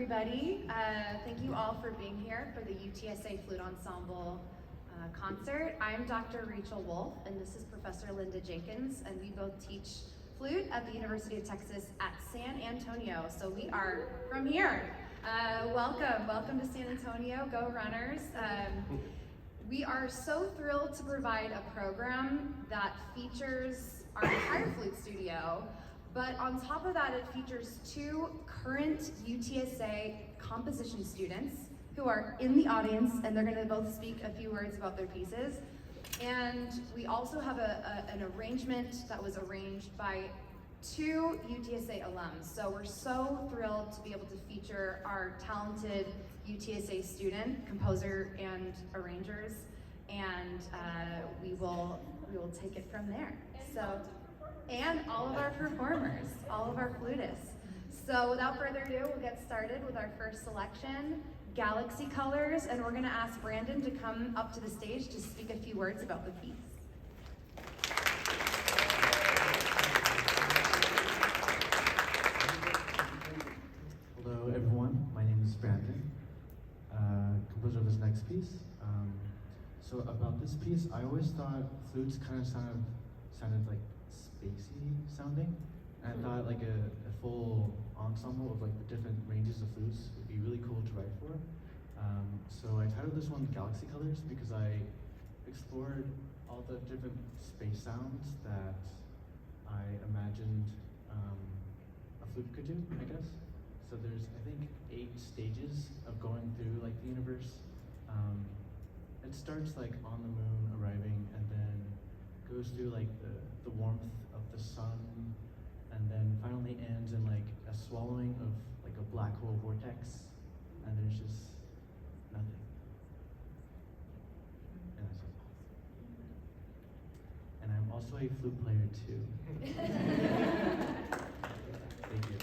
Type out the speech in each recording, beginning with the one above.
everybody. Thank you all for being here for the UTSA Flute Ensemble concert. I'm Dr. Rachel Wolf, and this is Professor Linda Jenkins, and we both teach flute at the University of Texas at San Antonio. So we are from here. Welcome to San Antonio, go Runners. We are so thrilled to provide a program that features our entire flute studio, but on top of that, it features two current UTSA composition students who are in the audience, and they're gonna both speak a few words about their pieces. And we also have an arrangement that was arranged by two UTSA alums. So we're so thrilled to be able to feature our talented UTSA student, composer and arrangers, and we will take it from there. And all of our performers, all of our flutists. So without further ado, we'll get started with our first selection, Galaxy Colors, and we're gonna ask Brandon to come up to the stage to speak a few words about the piece. Hello everyone, my name is Brandon, composer of this next piece. So about this piece, I always thought flutes kind of sounded like spacey sounding, and I thought like a full ensemble of like the different ranges of flutes would be really cool to write for. So I titled this one Galaxy Colors because I explored all the different space sounds that I imagined a flute could do, I guess. So there's, I think, 8 stages of going through like the universe. It starts like on the moon arriving, and then goes through like the warmth of the sun, and then finally ends in like a swallowing of like a black hole vortex, and there's just nothing. And that's it. And I'm also a flute player too. Thank you.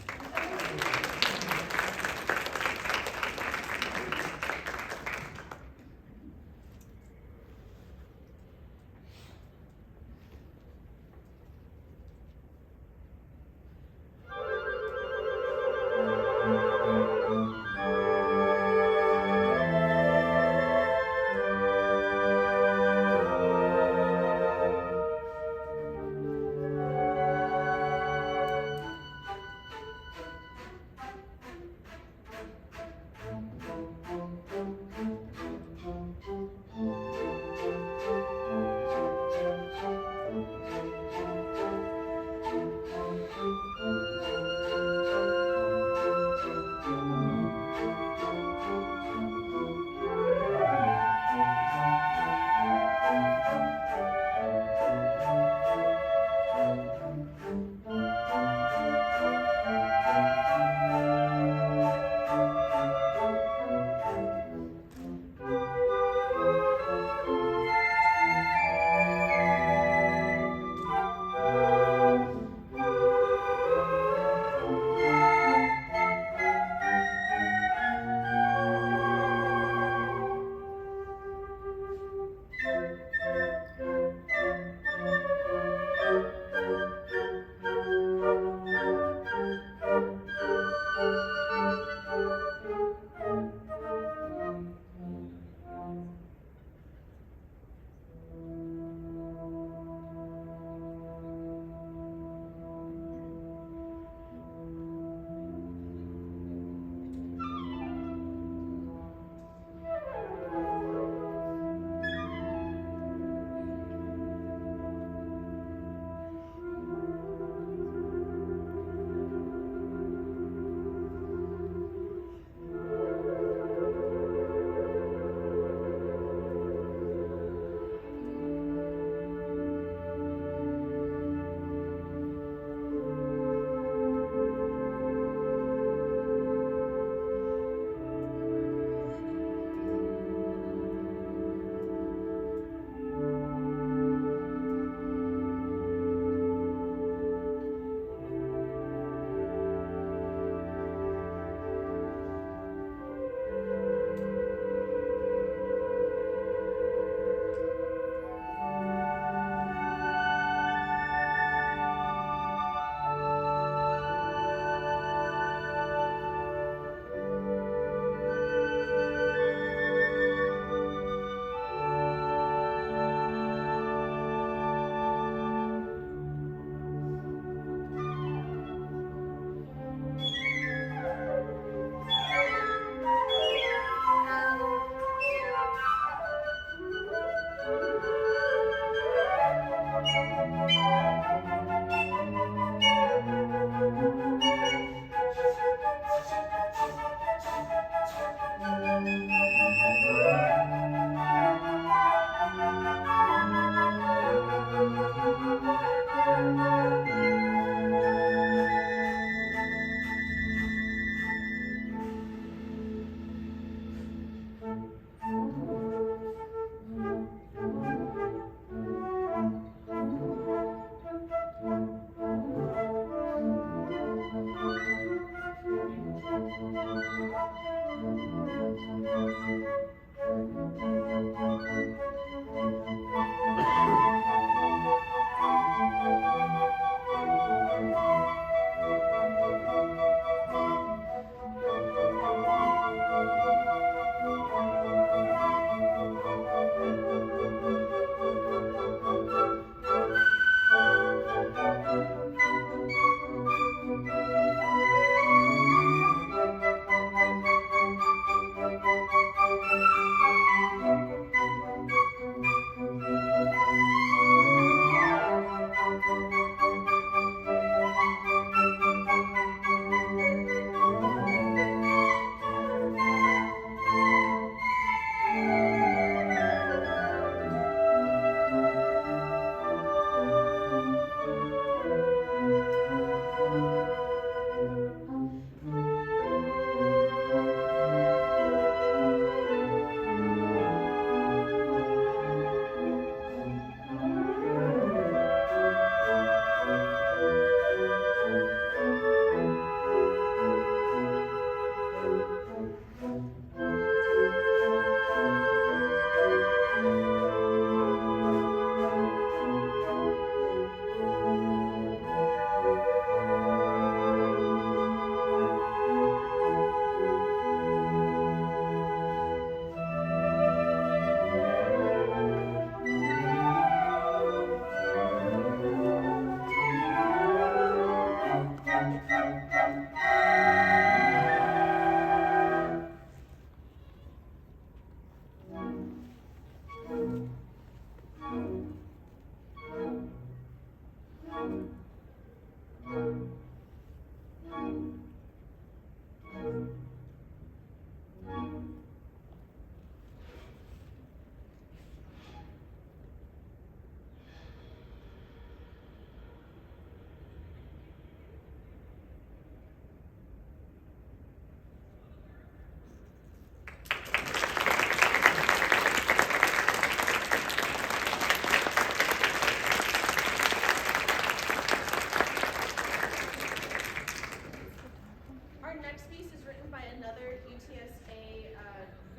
Our next piece is written by another UTSA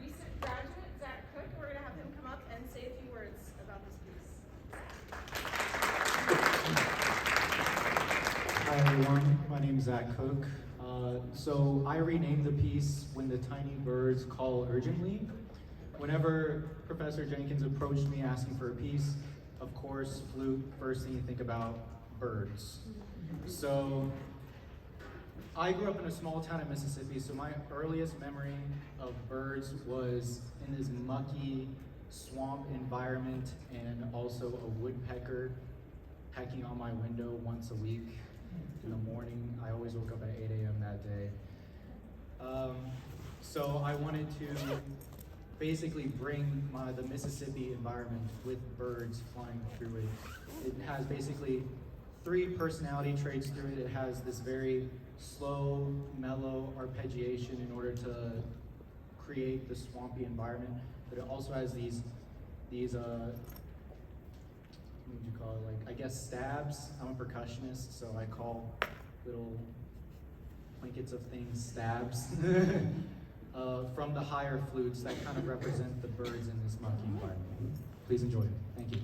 recent graduate, Zach Cook. We're going to have him come up and say a few words about this piece. Hi everyone, my name is Zach Cook. So I renamed the piece "When the Tiny Birds Call Urgently." Whenever Professor Jenkins approached me asking for a piece, of course, flute, first thing you think about, birds. So I grew up in a small town in Mississippi, so my earliest memory of birds was in this mucky swamp environment, and also a woodpecker pecking on my window once a week in the morning. I always woke up at 8 a.m. that day. So I wanted to basically bring the Mississippi environment with birds flying through it. It has basically 3 personality traits through it. It has this very slow, mellow arpeggiation in order to create the swampy environment, but it also has these what would you call it, like, I guess stabs. I'm a percussionist, so I call little plinkets of things stabs from the higher flutes that kind of represent the birds in this mucky environment. Please enjoy it. Thank you.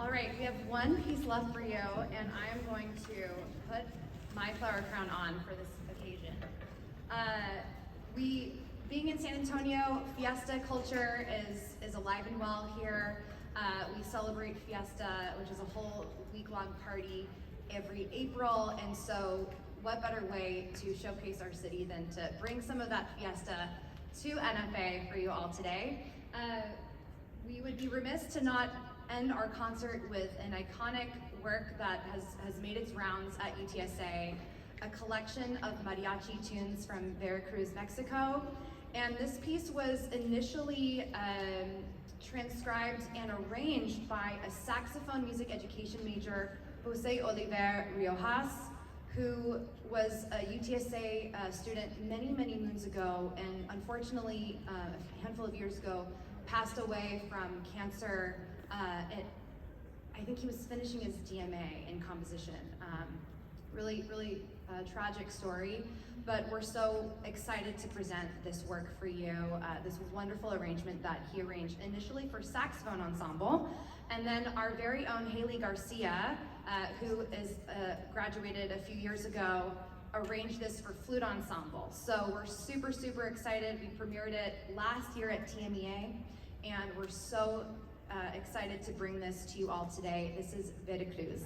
All right, we have one piece left for you, and I am going to put my flower crown on for this occasion. Being in San Antonio, fiesta culture is alive and well here. We celebrate fiesta, which is a whole week-long party every April, and so what better way to showcase our city than to bring some of that fiesta to NFA for you all today. We would be remiss to not end our concert with an iconic work that has made its rounds at UTSA, a collection of mariachi tunes from Veracruz, Mexico. And this piece was initially transcribed and arranged by a saxophone music education major, Jose Oliver Riojas, who was a UTSA student many, many moons ago, and unfortunately, a handful of years ago, passed away from cancer. I think he was finishing his DMA in composition. Really tragic story, but we're so excited to present this work for you. This wonderful arrangement that he arranged initially for saxophone ensemble, and then our very own Haley Garcia, who is graduated a few years ago, arranged this for flute ensemble. So we're super excited. We premiered it last year at TMEA, and we're so excited to bring this to you all today. This is Veracruz.